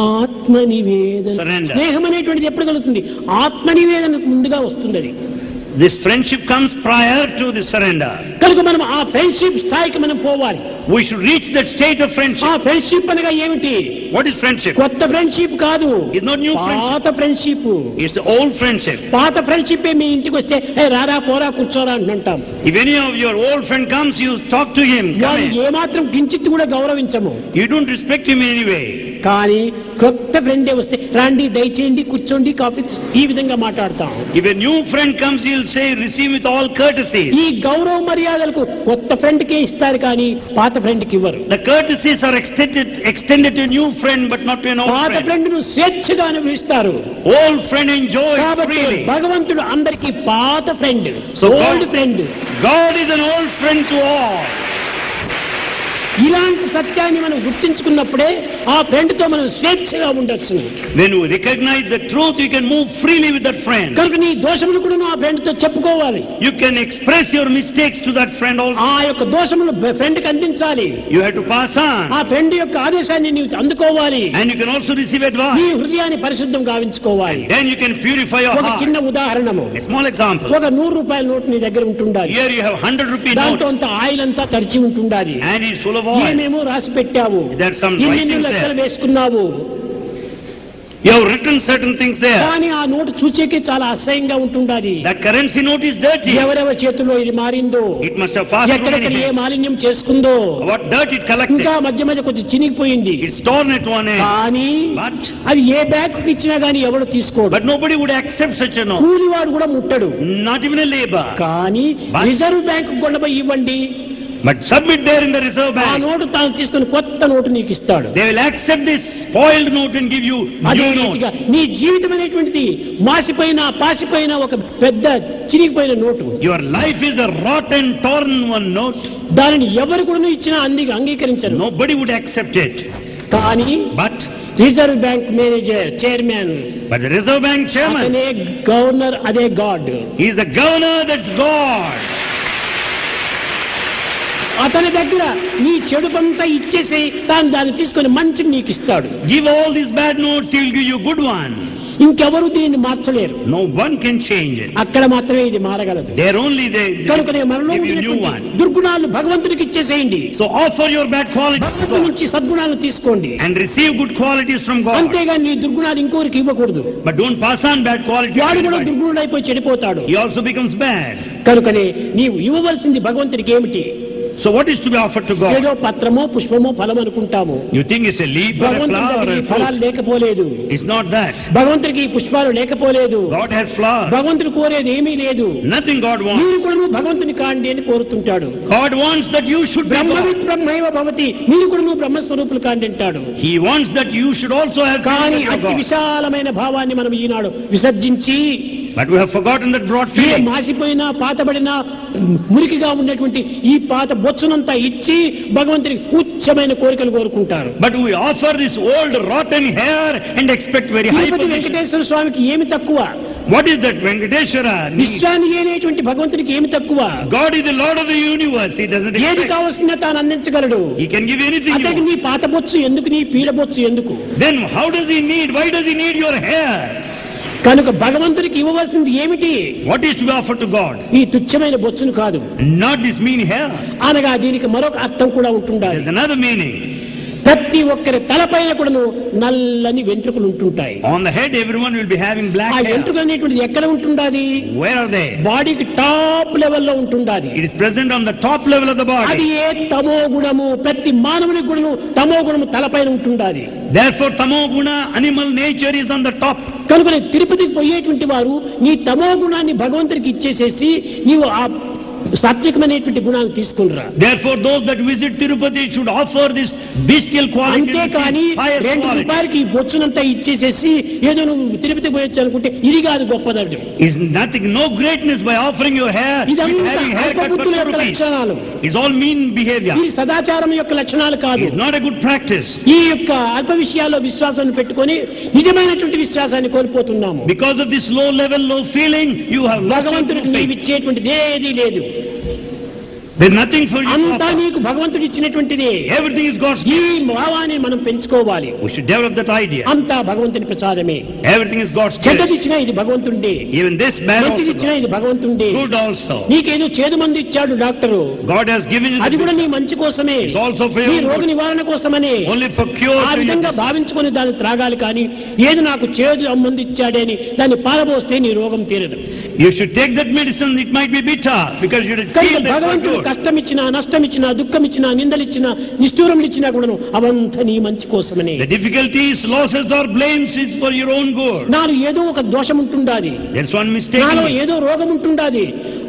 ఆత్మనివేదన. surrender. స్నేహం అనేటువంటిది ఎప్పుడు కలుగుతుంది? ఆత్మనివేదనకు ముందుగా వస్తుంది. This friendship comes prior to the surrender. కనుక మనం ఆ ఫ్రెండ్షిప్ స్థాయికి మనం పోవాలి. We should reach that state of ఆ friendship. ఫ్రెండ్షిప్ అనగా ఏమిటి? What is friendship? కొత్త ఫ్రెండ్షిప్ కాదు, It's not new friendship. పాత ఫ్రెండ్షిప్. It's old friendship. పాత ఫ్రెండ్షిప్ మీ ఇంటికి వస్తే "ఏ రారా పోరా కూర్చోరా" అంటాం. If any of your old friend comes, you talk to him. Come వాళ్ళు in. ఏమాత్రం కించిత్ కూడా గౌరవించము. You don't respect him in any way. కానీ కొత్త ఫ్రెండే వస్తే "రాండి, దయచేయండి, కూర్చోండి, కాఫీ" ఈ విధంగా మాట్లాడతాం. If a new friend comes, he'll say, receive with all courtesy. ఈ గౌరవ మర్యాదలకు కొత్త ఫ్రెండ్ కే ఇస్తారు కానీ పాత ఫ్రెండ్ కి ఇవ్వరు. The courtesies are extended to a new friend, but not to an old పాత friend. ఫ్రెండ్ ను స్వేచ్ఛగా అనుభవిస్తారు. Old friend enjoys కాబట్టి freely. భగవంతుడు అందరికీ పాత friend, So old friend. God is an old friend to all. ఇలాంటి సత్యాన్ని మనం గుర్తించుకున్నప్పుడే ఆ ఫ్రెండ్ తో మనం స్వేచ్ఛగా ఉండొచ్చు. When you recognize the truth, you can move freely with that friend. కనుక నీ దోషములు కూడా నువ్వు ఆ ఫ్రెండ్ తో చెప్పుకోవాలి. You can express your mistakes to that friend also. ఆ యొక్క దోషములు ఫ్రెండ్ కి అందించాలి. You have to pass on. ఆ ఫ్రెండ్ యొక్క ఆదేశాన్ని నీవు అందుకోవాలి. And you can also receive నీ advice. హృదయాన్ని పరిశుద్ధం గావించుకోవాలి. Then you can purify your ఒక heart. చిన్న ఉదాహరణము, A small example. ఒక 100 రూపాయల నోటు నీ దగ్గర ఉంటుండాలి. Here you have 100 rupee దాంట్లో note. అంతా ఆయిల్ అంతా తడిచి ఉంటుండాలి. And it's full of oil. ఏమేమో రాసి పెట్టావు, There are some ఇన్ని writings లెక్కలు there. వేసుకున్నావు. You have written certain things there. కానీ ఆ నోటు చూచేకి చాలా అసహ్యంగా ఉంటుండాది. That currency note is dirty. ఎవరెవరి చేతుల్లో ఇది మారిందో, It must have passed through ఎక్కడెక్కడ many ఏ hands. మాలిన్యం చేసుకుందో, What dirt it collected. ఇంకా మధ్య మధ్య కొంచెం చినిగిపోయింది. It's torn at one end. కానీ But అది ఏ బ్యాంకుకి ఇచ్చినా గానీ ఎవడు తీసుకోడు. But nobody would accept such a note. కూలివాడు కూడా ముట్టడు. Not even a labor. కానీ But- రిజర్వ్ బ్యాంకు కొండపై ఇవ్వండి, But submit there in the reserve ఆ bank. నోటు తాను తీసుకుని కొత్త నోటు నీకు ఇస్తాడు. They will accept this spoiled note and give you అదే new రీతిగా note. నీ జీవితం అనేటువంటిది మాసిపోయిన పాసిపోయిన ఒక పెద్ద చిరిగిపోయిన note. Your life is a rotten, torn one note. దానిని ఎవరు కూడా ఇచ్చినా అంగీకరించరు. Nobody would accept it. కానీ But reserve bank manager, chairman, the reserve bank chairman, అతనే గవర్నర్, అదే God. he is the governor, that's God. అతని దగ్గర నీ చెడుపంతా ఇచ్చేసి తాను దాన్ని తీసుకొని మంచిని నీకు ఇస్తాడు. Give all these bad notes, he will give you good one. ఇంకెవరు దీన్ని మార్చలేరు. No one can change it. అక్కడ మాత్రమే ఇది మారగలదు. They're only they కనుకనే మనలో give you new one. ఉన్నటువంటి దుర్గుణాలు భగవంతుడికి ఇచ్చేసేయండి. So offer your bad qualities to భగవంతుడి God నుంచి సద్గుణాలను తీసుకోండి. and receive good qualities from God. అంతేగాని నీ దుర్గుణాలు ఇంకోరికి ఇవ్వకూడదు. But don't pass on bad qualities to వాడు కూడా anybody. దుర్గుణుడైపోయి చెడిపోతాడు. He also becomes bad. కనుకనే నీవు ఇవ్వవలసింది భగవంతుడికి ఏమిటి? So what is to be offered to God? ఏదో పత్రమో పుష్పమో ఫలం అనుకుంటాము. You think it's a leaf or a భగవంతుడి flower or దగ్గర a ఈ ఫలాలు fruit? లేకపోలేదు. It's not that. భగవంతుడికి ఈ పుష్పాలు లేకపోలేదు. God has flowers. భగవంతుడు కోరేది ఏమీ లేదు. Nothing God wants. మీరు కూడా భగవంతుని కాండి అని కోరుతుంటాడు. God wants that you should be బ్రహ్మవి God. బ్రహ్మైవ భవతి, మీరు కూడా బ్రహ్మస్వరూపులు కాండి అంటాడు. He wants that you should also have కానీ feelings of అతి God. విశాలమైన భావాన్ని మనం ఈనాడు విసర్జించి But we have forgotten that broad A feeling. మాసిపోయినా పాతబడిన మురికిగా ఉన్నటువంటి ఈ పాత బొచ్చునంతా ఇచ్చి భగవంతునికి ఉచ్చమైన కోరికలు కోరుకుంటారు. But we offer this old rotten hair and expect very high Tirupati position. Venkateswara స్వామికి ఏమి తక్కువ? What is that Venkateshwara? విశ్వాన్ని అనేటువంటి భగవంతునికి ఏమి తక్కువ? God is the Lord of the universe. He doesn't ఏది expect. కావాల్సిన తాను అందించగలడు. He can give anything you అతనికి want. నీ పాత బొచ్చు ఎందుకు, నీ పీడ బొచ్చు ఎందుకు? Then how does he need? Why does he need your hair? కనుక భగవంతుడికి ఇవ్వవలసింది ఏమిటి? What is to be offered to God? ఈ తుచ్చమైన బొచ్చును కాదు. Not this mean hair. అనగా దీనికి మరొక అర్థం కూడా ఉంటుండాలి. There's another meaning. ప్రతి ఒక్కరి తలపైన కూడాను నల్లని వెంట్రుకలు ఉంటుంటాయి. On the head, everyone will be having black ఆ hair. వెంట్రుకలు అనేటువంటిది ఎక్కడ ఉంటుండాది? Where are they? బాడీకి టాప్ లెవెల్లో ఉంటుండాది. It is present on the top level of the అది body. ఏ తమో గుణము, ప్రతి మానవుని గుణము తమో గుణము తలపైన ఉంటుండాది. Therefore, tamo guna, animal nature is on the top. కనుక తిరుపతికి పోయేటువంటి వారు నీ తమో గుణాన్ని భగవంతుడికి ఇచ్చేసేసి నీవు ఆ సాత్వికమైనటువంటి గుణాలు తీసుకునిరా. Therefore, those that visit Tirupati should offer this bestial quality. అంతేకాని 2 రూపాయలకి ఈ బొచ్చునంతా ఇచ్చేసేసి ఏదో నువ్వు తిరుపతి పోయొచ్చు అనుకుంటే ఇది కాదు గొప్పదండి. Is nothing, no greatness by offering your hair. ఇదంతా అల్పబుద్ధుల యొక్క లక్షణాలు. It's all mean behavior. ఇది సదాచారం యొక్క లక్షణాలు కాదు. It's not a good practice. ఈ యొక్క అల్ప విషయాల్లో విశ్వాసాన్ని పెట్టుకొని నిజమైనటువంటి విశ్వాసాన్ని కోల్పోతున్నాము. Because of this low level, low feeling, you have lost భగవంతుడికి your నీవు faith. ఇచ్చేటువంటిది ఏదీ లేదు. There's nothing for you to అంతా offer. నీకు భగవంతుడు ఇచ్చినటువంటిదే. Everything is God's ఈ gift. భావాన్ని మనం పెంచుకోవాలి. We should develop that idea. అంతా భగవంతుని ప్రసాదమే. Everything is God's చెడ్డది gift. ఇచ్చినా ఇది భగవంతుడే. Even this bad మంచిది also ఇచ్చినా God. ఇది భగవంతుడే. Good also. నీకేదో చేదు మందు ఇచ్చాడు doctor, God has given you అది the కూడా నీ gift. మంచి కోసమే, It's also for నీ your రోగ good. నివారణ కోసమనే. Only for cure ఆ to your విధంగా disease. భావించుకొని దాన్ని త్రాగాలి. కానీ ఏది నాకు చేదు మందు ఇచ్చాడే అని దాన్ని పారబోస్తే నీ రోగం తీరదు. You should take that medicine. It might be bitter because you should కనుక feel that భగవంతుడు good. కష్టం ఇచ్చినా, నష్టం ఇచ్చినా, దుఃఖం ఇచ్చినా, నిందలు ఇచ్చినా, నిష్ఠూరములు ఇచ్చినా కూడాను అవంతా నీ మంచి కోసమనే. The difficulties, losses or blames is for your own good. నాలో ఏదో ఒక దోషం ఉంటుండాది, There's one mistake. నాలో in me. ఏదో రోగం ఉంటుండాది.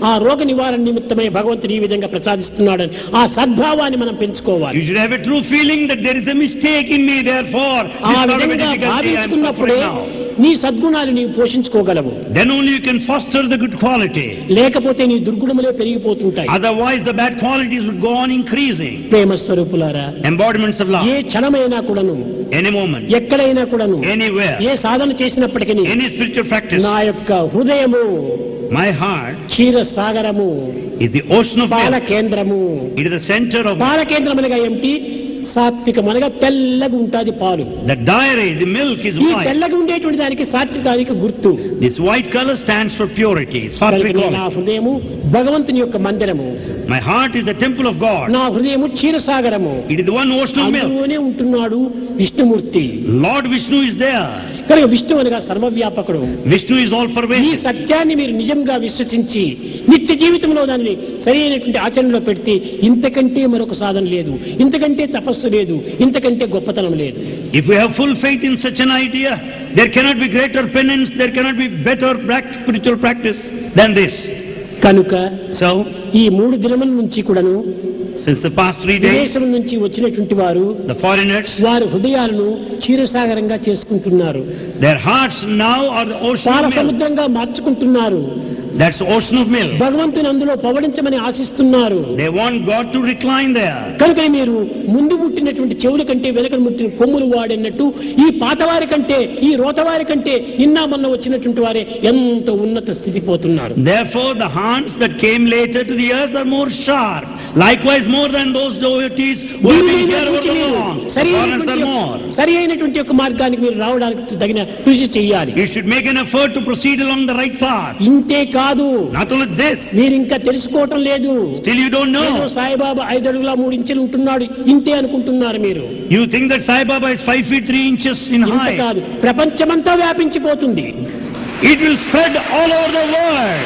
ఆ రోగ నివారణ నిమిత్తమై భగవంతుడు ఈ విధంగా ప్రసాదిస్తున్నాడని ఆ సద్భావాన్ని మనం పెంచుకోవాలి. You should have a true feeling that there is a mistake in me. Therefore, ఆ this sort of a విధంగా difficulty I am భావించుకున్నప్పుడే suffering now. నీ సద్గుణాలు నీవు పోషించుకోగలవు. Then only you can foster the good quality. లేకపోతే నీ దుర్గుణములే పెరిగిపోతుంటాయి. Otherwise, the bad qualities would go on increasing. ప్రేమ స్వరూపులారా, Embodiments of love. ఏ క్షణమైనా కూడాను, Any moment, ఎక్కడైనా కూడాను, anywhere, ఏ సాధన చేసినప్పటికీ any spiritual practice. నా యొక్క హృదయము My heart Ksheera సాగరము, is the ocean of పాల milk. కేంద్రము. It is the center of పాల కేంద్రం అనగా ఏమిటి? సాత్వికం అనగా తెల్లగా ఉంటుంది పాలు. the dairy. The milk is ఈ white. తెల్లగా ఉండేటువంటి దానికి సాత్వికానికి గుర్తు. This white color stands for purity. Sattvic కనుక నా quality. హృదయము భగవంతుని యొక్క మందిరము, My heart is the temple of God. నా హృదయము క్షీరసాగరము. It is the one ocean of milk. అందులోనే ఉంటున్నాడు Vishnumurthy. Lord Vishnu is there. కనుక విష్ణు అనగా సర్వవ్యాపకుడు. Vishnu is all ఈ pervasive. సత్యాన్ని మీరు నిజంగా విశ్వసించి నిత్య జీవితంలో దానిని సరైనటువంటి ఆచరణలో పెడితే ఇంతకంటే మరొక సాధన లేదు, ఇంతకంటే తపస్సు లేదు, ఇంతకంటే గొప్పతనం లేదు. If we have full faith in such an idea, there cannot be greater penance, there cannot be better spiritual practice than this. కనుక So, ఈ 3 దినముల నుంచి కూడాను since the past 3 days, విదేశం నుంచి వచ్చినటువంటి వారు the foreigners, వారి హృదయాలను క్షీరసాగరంగా చేసుకుంటున్నారు, their hearts now are the ocean పాల of milk. సముద్రంగా మార్చుకుంటున్నారు. That's the ocean of milk. భగవంతుని అందులో పవడించమని ఆశిస్తున్నారు. They want God to recline there. కనుక మీరు ముందు పుట్టినటువంటి చెవుల కంటే వెనక పుట్టిన కొమ్ములు వాడినట్టు ఈ పాతవారి కంటే, ఈ రోతవారి కంటే నిన్న మొన్న వచ్చినటువంటి వారే ఎంతో ఉన్నత స్థితి పోతున్నారు. Therefore, the hands that came later to the earth are more sharp. Likewise, more than those devotees who have been here all along. The foreigners are more. సరి అయినటువంటి ఒక మార్గానికి మీరు రావడానికి తగిన కృషి చేయాలి. You should make an effort to proceed along the right path. ఇంతే కాదు, Not only this, మీరు ఇంకా తెలుసుకోవటం లేదు. still you don't ఏదో know. సాయిబాబా 5 అడుగుల 3 ఇంచులు ఉంటున్నాడు, ఇంతే అనుకుంటున్నారు మీరు. You think that Sai Baba is 5 feet 3 inches in ఇంత height. కాదు, ప్రపంచమంతా వ్యాపించిపోతుంది. It will spread all over the world.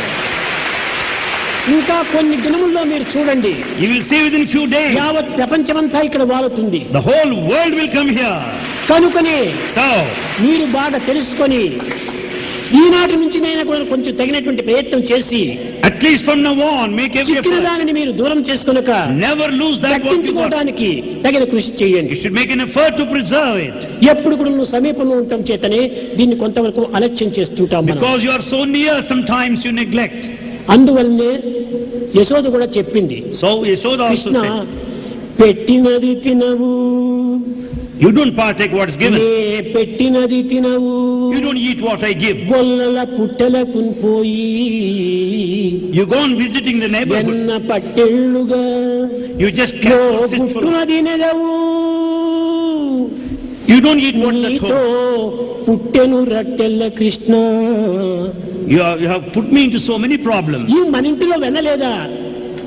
ఇంకా కొన్ని దినముల్లో మీరు చూడండి, You will see within few days, యావత్ ప్రపంచమంతా ఇక్కడ వాలుతుంది. the whole world will come here. కనుకనే So, మీరు బాగా తెలుసుకొని ఈనాటి నుంచి నేను కూడా కొంచెం తగినటువంటి ప్రయత్నం చేసి at least from now on, make every చిక్కిన effort. దానిని మీరు దూరం చేసుకొనక Never lose that what you got. దక్కించుకోవడానికి తగిన కృషి చేయండి. You should make an effort to preserve it. ఎప్పుడు కూడా నువ్వు సమీపంలో ఉండటం చేతనే దీన్ని కొంతవరకు అలక్ష్యం చేస్తుంటాం మనం. Because you are so near, sometimes you neglect. అందువల్లనే యశోద కూడా చెప్పింది, So Yashoda also Krishna said, పెట్టినది తినవు, you don't partake what's given. నే పెట్టినది తినవు, You don't eat what I give. గొల్లల పుట్టలకు పోయి You go on visiting the neighborhood. ఎన్న పట్టెళ్ళుగా You just లో catch fistful. పుట్టునది నెదవు, You don't eat what's at నీతో home. పుట్టెను రట్టెల్ల Krishna. You have put me into so many problems. ఈ మన ఇంటిలో వెన్నలేదా?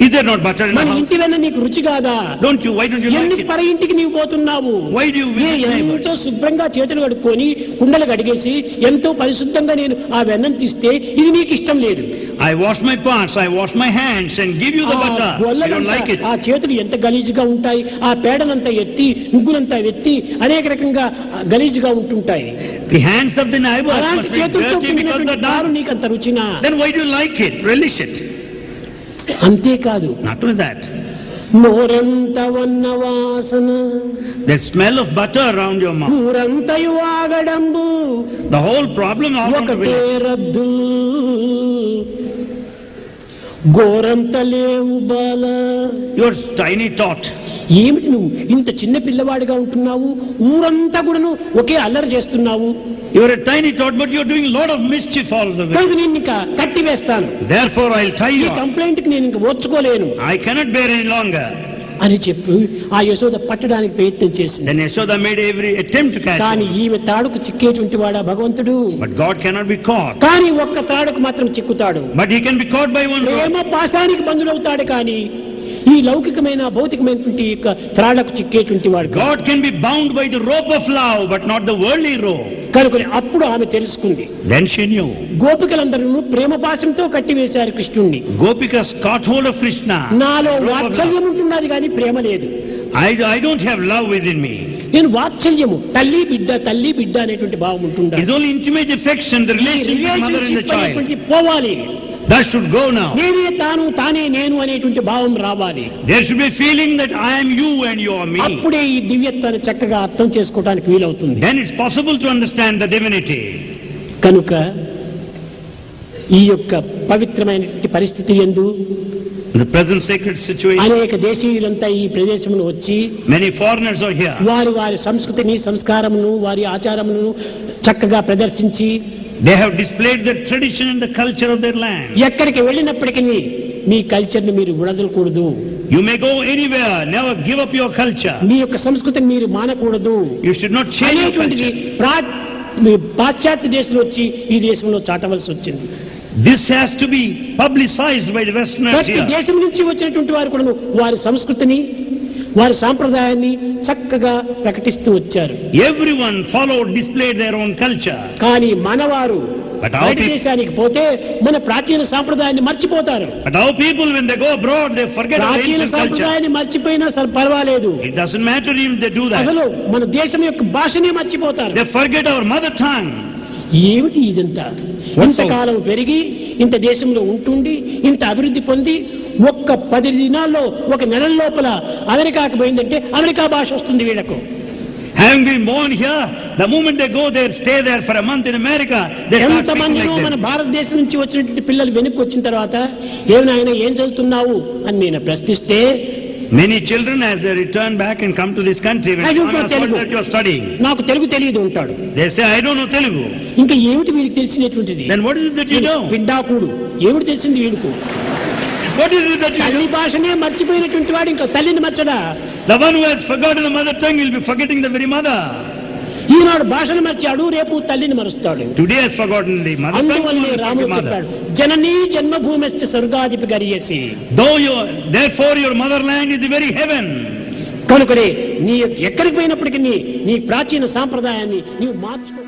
Is there not butter in the మన house? ఇంటి వెన్న నీకు రుచి కాదా? Don't you? Why don't you like ఎందుకు it? పర ఇంటికి నీవు పోతున్నావు? Why do you visit ఎంతో neighbors? శుభ్రంగా చేతులు కడుక్కొని కుండలు కడిగేసి ఎంతో పరిశుద్ధంగా నేను ఆ వెన్నం తీస్తే ఇది నీకు ఇష్టం లేదు. I wash my parts, I wash my hands and give you the ఆ butter. You గొల్లలంతా, don't like it. ఆ చేతులు ఎంత గలీజుగా ఉంటాయి, ఆ పేడనంతా ఎత్తి నుగ్గులంతా ఎత్తి అనేక రకంగా గలీజుగా ఉంటుంటాయి. The hands of the neighbors అలాంటి must be చేతులతో dirty because పిండినటువంటి they're దారు done. నీకు అంత రుచినా? Then why do you like it? Relish it. అంతేకాదు, Not only that, నోరంత వన్న వాసన, the smell of butter around your mouth. ఊరంతయు ఆగడంబు, The whole problem of the ఒకటే village. రద్దు, గోరంత లేవు బాల. You're tiny tot. ఏమిటి నువ్వు ఇంత చిన్న పిల్లవాడిగా ఉంటున్నావు, ఊరంతా కూడాను ఒకే అల్లరి చేస్తున్నావు. You're a tiny tot, but you're doing a lot of mischief all the way. కనుక నేను ఇంకా కట్టి వేస్తాను, Therefore, I'll tie ఈ you up. కంప్లైంట్ కి నేను ఇంకా ఓర్చుకోలేను I cannot bear any longer. అని చెప్పి ఆ యశోద పట్టడానికి ప్రయత్నం చేసింది. Then Yashoda made every attempt to catch కానీ him. ఈమె తాడుకు చిక్కేటువంటి వాడా భగవంతుడు. But God cannot be caught. కానీ ఒక్క తాడుకు మాత్రం చిక్కుతాడు. But he can be caught by one rope. ప్రేమ పాశానికి బంధుడవుతాడు, కానీ ఈ లౌకికమైన భౌతికమైనటువంటి యొక్క త్రాళ్లకు చిక్కేటువంటి వాడు కాదు. God can be bound by the rope of love, but not the worldly rope. కనుక అప్పుడు ఆమె తెలుసుకుంది. Then she knew. గోపికలందరూ ప్రేమ పాశంతో కట్టివేశారు కృష్ణుణ్ణి. Gopikas caught hold of Krishna. నాలో Rope of వాత్సల్యం ఉంటున్నది కానీ ప్రేమ లేదు. love. I don't have love within me. నేను వాత్సల్యము తల్లి బిడ్డ అనేటువంటి భావం ఉంటుందా. It's only intimate affection, the relationship between mother and the child. అనేటువంటిది పోవాలి. That should go now. నేనే తాను తానే నేను అనేటువంటి భావం రావాలి. There should be a feeling that I am you and you are me. అప్పుడే ఈ దివ్యత్వాన్ని చక్కగా అర్థం చేసుకోవడానికి వీలవుతుంది. Then it's possible to understand the divinity. కనుక ఈ యొక్క పవిత్రమైనటువంటి పరిస్థితి యందు In the present sacred situation, అనేక దేశీయులంతా ఈ ప్రదేశమును వచ్చి many foreigners are here. వారి సంస్కృతిని, సంస్కారమును, వారి ఆచారములను చక్కగా ప్రదర్శించి They have displayed the tradition and the culture of their land. ఎక్కడికి వెళ్ళినప్పటికీ మీ కల్చర్ ని మీరు విడదలకూడదు. You may go anywhere, never give up your culture. మీ యొక్క సంస్కృతిని మీరు మానకూడదు You should not change your అనేటువంటిది culture. పాశ్చాత్య దేశంలో వచ్చి ఈ దేశంలో చాటవలసి వచ్చింది. This has to be publicized by the Westerners ప్రతి here. దేశం నుంచి వచ్చినటువంటి వారు కూడా వారి సంస్కృతిని, వారి సాంప్రదాయాన్ని చక్కగా ప్రకటిస్తూ వచ్చారు. Everyone followed, displayed their own culture. కానీ మనవారు But our బయట people- దేశానికి పోతే మన ప్రాచీన సాంప్రదాయాన్ని మర్చిపోతారు. But our people, when they go abroad, they forget our ప్రాచీన ancient culture. సాంప్రదాయాన్ని మర్చిపోయినా సరే పర్వాలేదు, It doesn't matter if they do that. అసలు మన దేశం యొక్క భాషనే మర్చిపోతారు. They forget our mother tongue. ఏమిటి ఇదంతా? ఇంతకాలం పెరిగి ఇంత దేశంలో ఉంటుండి ఇంత అభివృద్ధి పొంది ఒక్క 10 దినాల్లో, ఒక నెల లోపల అమెరికాకు పోయిందంటే అమెరికా భాష వస్తుంది వీళ్ళకు. Having been born here, the moment they go there, stay there for a month in America, they start speaking ఎంతమందినో like మన that. భారతదేశం నుంచి వచ్చినటువంటి పిల్లలు వెనక్కి వచ్చిన తర్వాత ఏమైనా ఏం చదువుతున్నావు అని నేను ప్రశ్నిస్తే, Many children, as they return back and come to this country, when I don't someone know asks what Telugu. that you are studying, నాకు తెలుగు తెలియదు ఉంటాడు. they say, I don't know Telugu. ఇంకా ఏమిటి వీడికి తెలిసినటువంటిది? Then what is it that you know? పిండాకుడు ఏమిటి తెలిసింది వీడికి? What is it that you know? తల్లి భాషనే మర్చిపోయినటువంటి వాడు ఇంకా తల్లిని మర్చడా? The one who has forgotten the mother tongue will be forgetting the very mother. ఈనాడు భాషను మర్చాడు, రేపు తల్లిని మరుస్తాడు. Today has forgotten the mother tongue, అందువల్లే will రాముడు forget చెప్పాడు, mother. Janani జన్మభూమిశ్చ స్వర్గాధిప గరీయసి. Therefore your motherland is the very heaven. కనుకనే నీ ఎక్కడికి పోయినప్పటికీ నీ ప్రాచీన సాంప్రదాయాన్ని నీవు మార్చుకో.